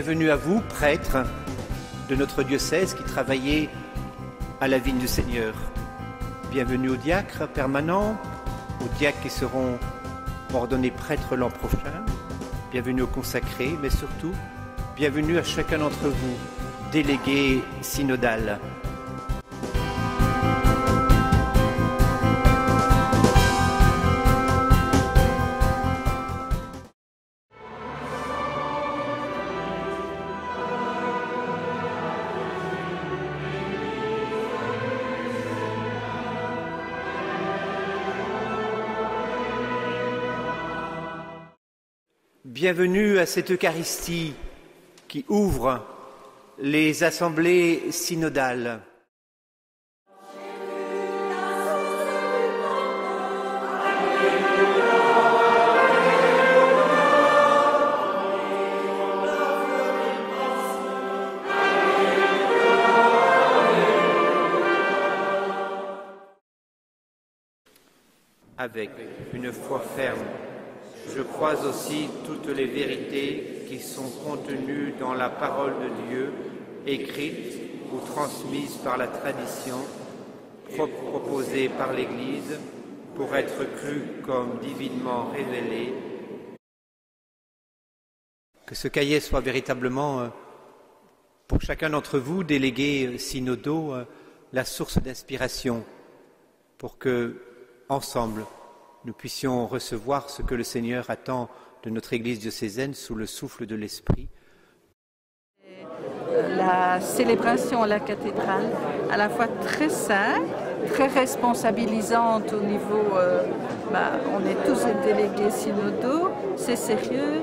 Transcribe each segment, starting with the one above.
Bienvenue à vous, prêtres de notre diocèse qui travaillez à la vigne du Seigneur. Bienvenue aux diacres permanents, aux diacres qui seront ordonnés prêtres l'an prochain. Bienvenue aux consacrés, mais surtout, bienvenue à chacun d'entre vous, délégués synodales. Bienvenue à cette Eucharistie qui ouvre les assemblées synodales. Avec une foi ferme, je crois aussi toutes les vérités qui sont contenues dans la parole de Dieu, écrites ou transmises par la tradition, proposées par l'Église pour être crues comme divinement révélées. Que ce cahier soit véritablement, pour chacun d'entre vous, délégués synodaux, la source d'inspiration pour que, ensemble, nous puissions recevoir ce que le Seigneur attend de notre Église diocésaine sous le souffle de l'Esprit. La célébration à la cathédrale, à la fois très simple, très responsabilisante au niveau, on est tous délégués synodaux, c'est sérieux,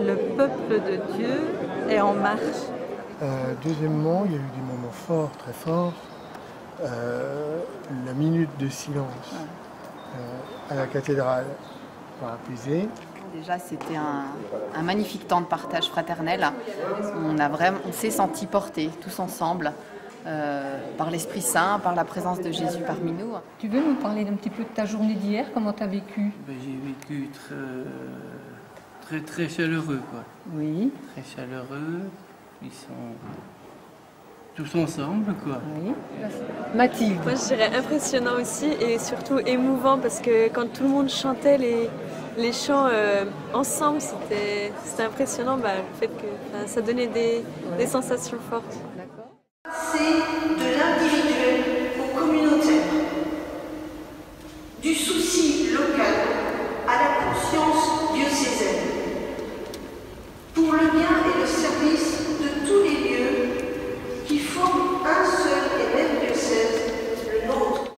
le peuple de Dieu est en marche. Deuxièmement, il y a eu des moments forts, très forts, la minute de silence. À la cathédrale pour apaiser. Déjà, c'était un magnifique temps de partage fraternel. On s'est sentis portés tous ensemble par l'Esprit Saint, par la présence de Jésus parmi nous. Tu veux nous parler un petit peu de ta journée d'hier? Comment tu as vécu? J'ai vécu très chaleureux, quoi. Oui. Très chaleureux. Ils sont tous ensemble, quoi. Oui. Mathilde. Moi, je dirais impressionnant aussi et surtout émouvant parce que quand tout le monde chantait les chants ensemble, c'était impressionnant. Le fait que ça donnait des sensations fortes. D'accord. C'est de l'individuel au communautaire, du souci local à la conscience diocésaine, pour le bien et le service de tous les lieux qui forment un seul et même diocèse, le nôtre.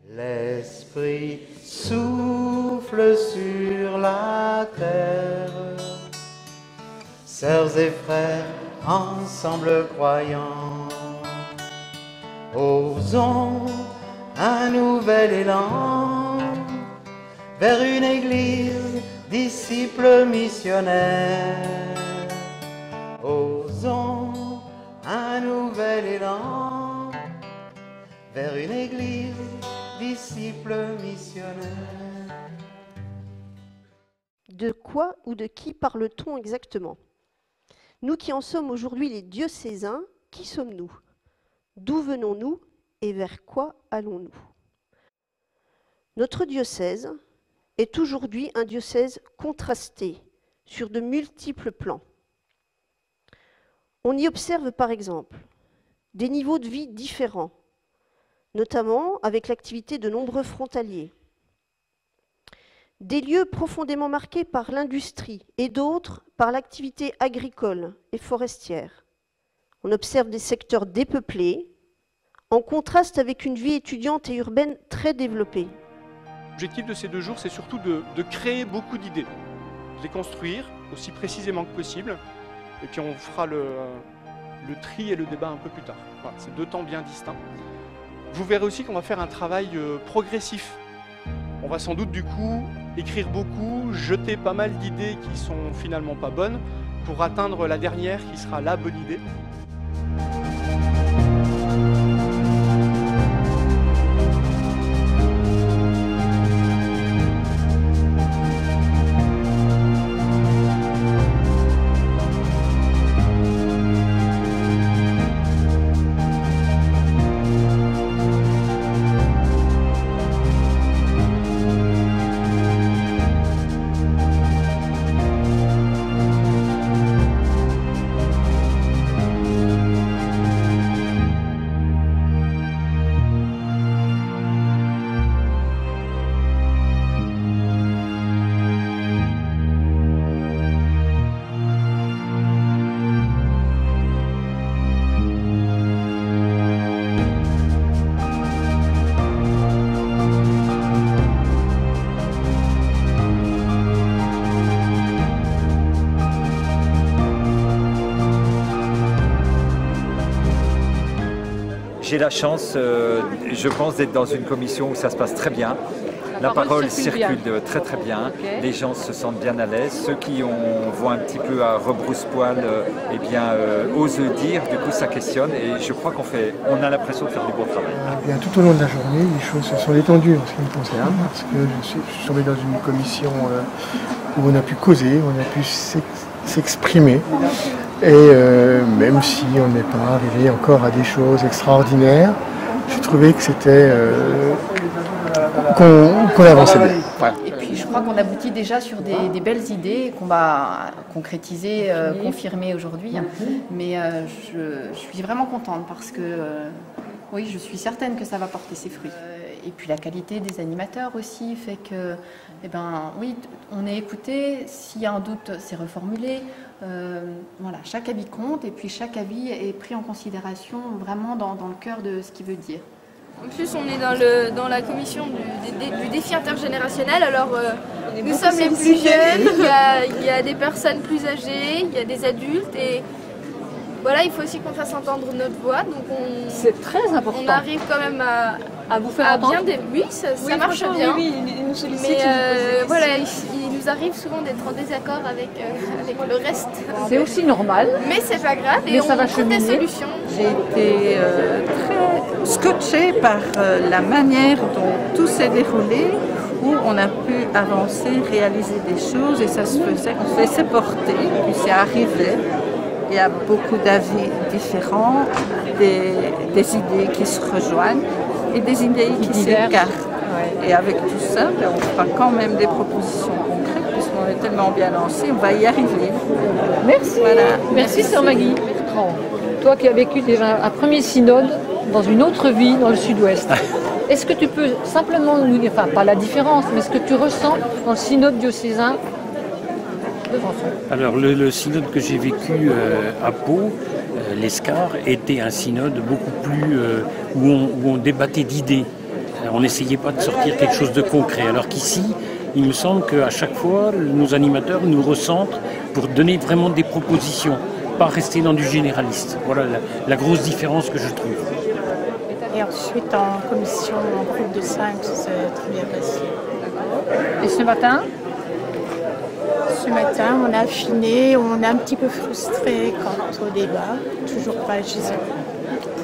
L'Esprit souffle sur la terre, sœurs et frères, ensemble croyants, osons un nouvel élan vers une église disciples missionnaires. Osons un nouvel élan vers une église disciples missionnaires. De quoi ou de qui parle-t-on exactement? Nous qui en sommes aujourd'hui les diocésains, qui sommes-nous? D'où venons-nous et vers quoi allons-nous? Notre diocèse est aujourd'hui un diocèse contrasté sur de multiples plans. On y observe par exemple des niveaux de vie différents, notamment avec l'activité de nombreux frontaliers, des lieux profondément marqués par l'industrie et d'autres par l'activité agricole et forestière. On observe des secteurs dépeuplés, en contraste avec une vie étudiante et urbaine très développée. L'objectif de ces 2 jours, c'est surtout de créer beaucoup d'idées, de les construire aussi précisément que possible, et puis on fera le tri et le débat un peu plus tard. Voilà, c'est 2 temps bien distincts. Vous verrez aussi qu'on va faire un travail progressif. On va sans doute du coup écrire beaucoup, jeter pas mal d'idées qui sont finalement pas bonnes, pour atteindre la dernière qui sera la bonne idée. J'ai la chance, je pense, d'être dans une commission où ça se passe très bien. La parole circule très très bien, les gens se sentent bien à l'aise. Ceux qui vont un petit peu à rebrousse-poil, osent dire, du coup ça questionne et je crois on a l'impression de faire du bon travail. Bien, tout au long de la journée, les choses se sont détendues en ce qui me concerne, parce que je suis tombé dans une commission où on a pu causer, on a pu s'exprimer. Et même si on n'est pas arrivé encore à des choses extraordinaires, j'ai trouvé que c'était qu'on avançait bien. Voilà. Et puis je crois qu'on aboutit déjà sur des belles idées qu'on va concrétiser, confirmer aujourd'hui. Mais je suis vraiment contente parce que oui, je suis certaine que ça va porter ses fruits. Et puis la qualité des animateurs aussi fait que, oui, on est écouté. S'il y a un doute, c'est reformulé. Voilà, chaque avis compte et puis chaque avis est pris en considération vraiment dans le cœur de ce qu'il veut dire. En plus, on est dans la commission du défi intergénérationnel. Alors, nous sommes les plus jeunes, il y a des personnes plus âgées, il y a des adultes. Et voilà, il faut aussi qu'on fasse entendre notre voix. C'est très important. On arrive quand même à vous faire entendre. Oui, ça marche bien. Oui, il nous sollicite. Mais voilà, il nous arrive souvent d'être en désaccord avec le reste. C'est aussi normal. Mais c'est pas grave et ça va on trouve des solutions. J'ai été très scotchée par la manière dont tout s'est déroulé, où on a pu avancer, réaliser des choses et ça se faisait, on se laissait porter, puis c'est arrivé. Il y a beaucoup d'avis différents, des idées qui se rejoignent et des idées qui s'écartent. Ouais. Et avec tout ça, on fera quand même des propositions concrètes puisqu'on est tellement bien lancé, on va y arriver. Merci. Voilà. Merci Sœur Maggie. Toi qui as vécu déjà un premier synode dans une autre vie dans le sud-ouest, est-ce que tu peux simplement nous dire, enfin pas la différence, mais ce que tu ressens dans le synode diocésain de Fançon? Alors le synode que j'ai vécu à Pau, l'Escar, était un synode beaucoup plus où on débattait d'idées. On n'essayait pas de sortir quelque chose de concret. Alors qu'ici, il me semble qu'à chaque fois, nos animateurs nous recentrent pour donner vraiment des propositions, pas rester dans du généraliste. Voilà la grosse différence que je trouve. Et ensuite, en commission, en groupe de 5, c'est très bien passé. Et ce matin ? Ce matin, on a affiné, on est un petit peu frustré quant au débat. Toujours pas,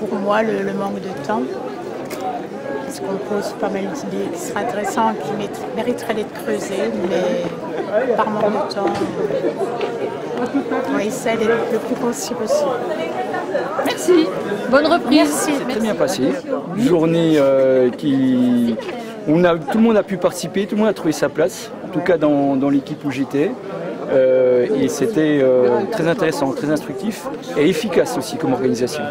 pour moi, le manque de temps. Parce qu'on pose pas mal d'idées qui seraient intéressantes, qui mériteraient d'être creusées, mais par manque de temps, on essaie d'être le plus concis possible. Merci. Bonne reprise. Merci. C'est très bien passé. Une journée tout le monde a pu participer, tout le monde a trouvé sa place, en tout cas dans l'équipe où j'étais. Et c'était très intéressant, très instructif et efficace aussi comme organisation.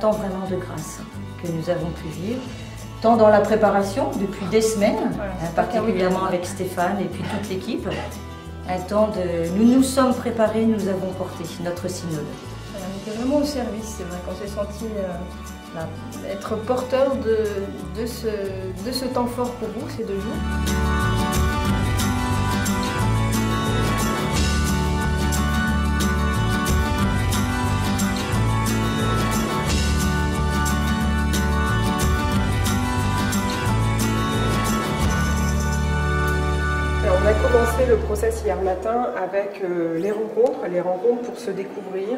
Temps vraiment de grâce que nous avons pu vivre, tant dans la préparation depuis des semaines, particulièrement avec Stéphane et puis toute l'équipe, un temps de nous nous sommes préparés, nous avons porté notre synode. On était vraiment au service, c'est vrai qu'on s'est senti être porteur de ce temps fort pour vous, ces 2 jours. On a commencé le process hier matin avec les rencontres pour se découvrir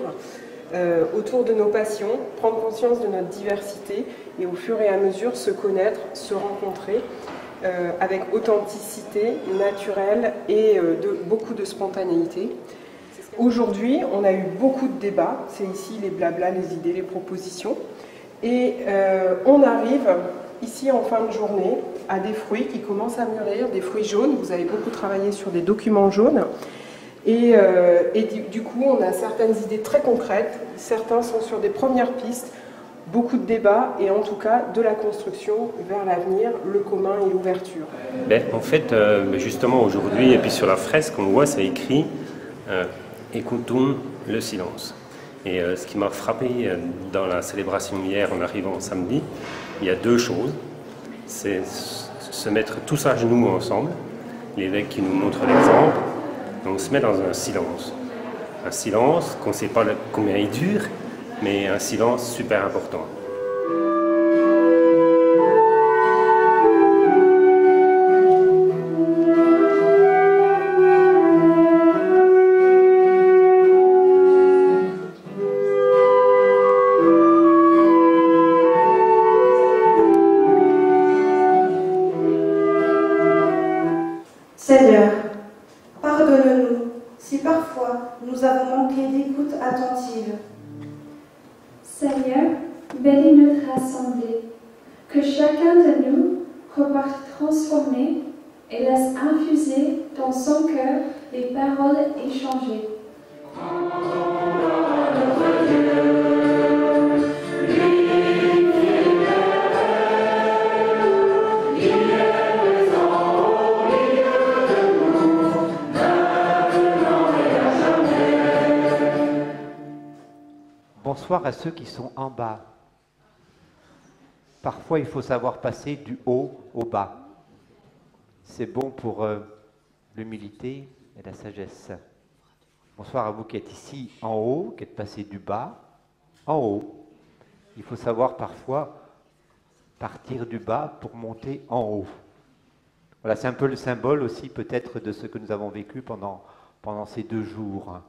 autour de nos passions, prendre conscience de notre diversité et au fur et à mesure se connaître, se rencontrer avec authenticité, naturelle et beaucoup de spontanéité. Aujourd'hui, on a eu beaucoup de débats, c'est ici les blablas, les idées, les propositions, et on arrive ici en fin de journée à des fruits qui commencent à mûrir, des fruits jaunes. Vous avez beaucoup travaillé sur des documents jaunes, et du coup on a certaines idées très concrètes, certains sont sur des premières pistes, beaucoup de débats et en tout cas de la construction vers l'avenir, le commun et l'ouverture. En fait, justement aujourd'hui, et puis sur la fresque, on voit, c'est écrit écoutons le silence. Et ce qui m'a frappé dans la célébration hier en arrivant samedi, il y a deux choses. C'est se mettre tous à genoux ensemble, l'évêque qui nous montre l'exemple, on se met dans un silence. Un silence qu'on ne sait pas combien il dure, mais un silence super important. Seigneur, pardonne-nous si parfois nous avons manqué d'écoute attentive. Seigneur, bénis notre assemblée, que chacun de nous reparte transformé et laisse infuser dans son cœur les paroles échangées. Bonsoir à ceux qui sont en bas. Parfois, il faut savoir passer du haut au bas. C'est bon pour l'humilité et la sagesse. Bonsoir à vous qui êtes ici en haut, qui êtes passés du bas en haut. Il faut savoir parfois partir du bas pour monter en haut. Voilà, c'est un peu le symbole aussi peut-être de ce que nous avons vécu pendant ces 2 jours.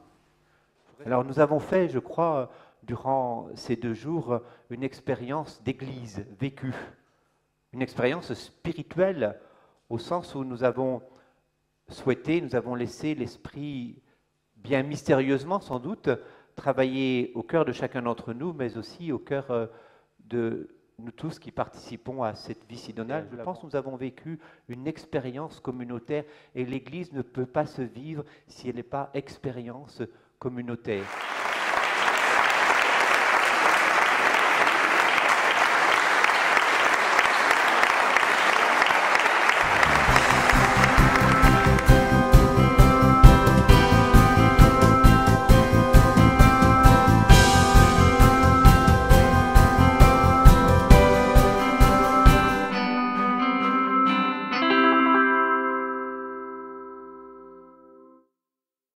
Alors nous avons fait, je crois, durant ces 2 jours, une expérience d'église vécue, une expérience spirituelle, au sens où nous avons souhaité, nous avons laissé l'Esprit, bien mystérieusement sans doute, travailler au cœur de chacun d'entre nous, mais aussi au cœur de nous tous qui participons à cette vie synodale. Je pense que nous avons vécu une expérience communautaire, et l'Église ne peut pas se vivre si elle n'est pas expérience communautaire.